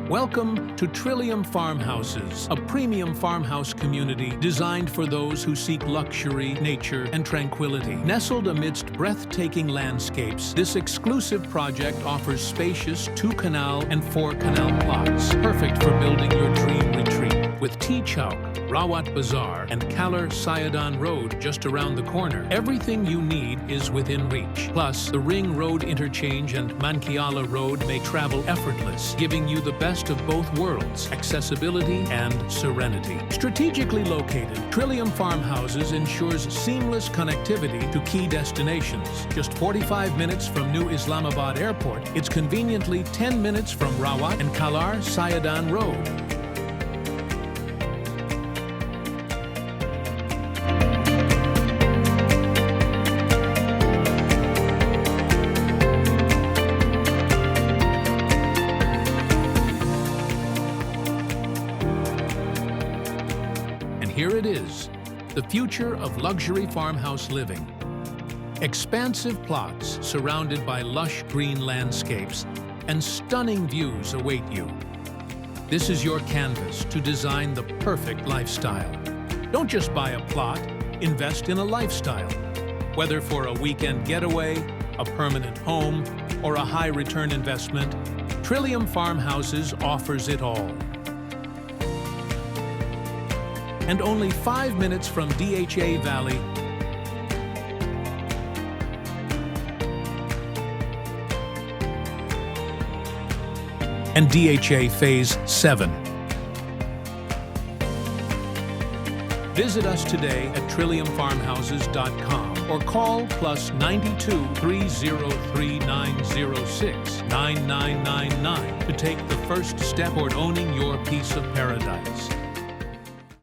Welcome to Trillium Farmhouses, a premium farmhouse community designed for those who seek luxury, nature, and tranquility. Nestled amidst breathtaking landscapes, this exclusive project offers spacious 2-canal and 4-canal plots, perfect for building your dream retreat. With T-Chowk, Rawat Bazar, and Kallar Syedan Road just around the corner, everything you need is within reach. Plus, the Ring Road Interchange and Mankiala Road make travel effortless, giving you the best of both worlds, accessibility and serenity. Strategically located, Trillium Farmhouses ensures seamless connectivity to key destinations. Just 45 minutes from New Islamabad Airport, it's conveniently 10 minutes from Rawat and Kallar Syedan Road. Here it is, the future of luxury farmhouse living. Expansive plots surrounded by lush green landscapes and stunning views await you. This is your canvas to design the perfect lifestyle. Don't just buy a plot, invest in a lifestyle. Whether for a weekend getaway, a permanent home, or a high-return investment, Trillium Farmhouses offers it all. And only 5 minutes from DHA Valley and DHA Phase 7. Visit us today at trilliumfarmhouses.com or call +92 303 906 9999 to take the first step toward owning your piece of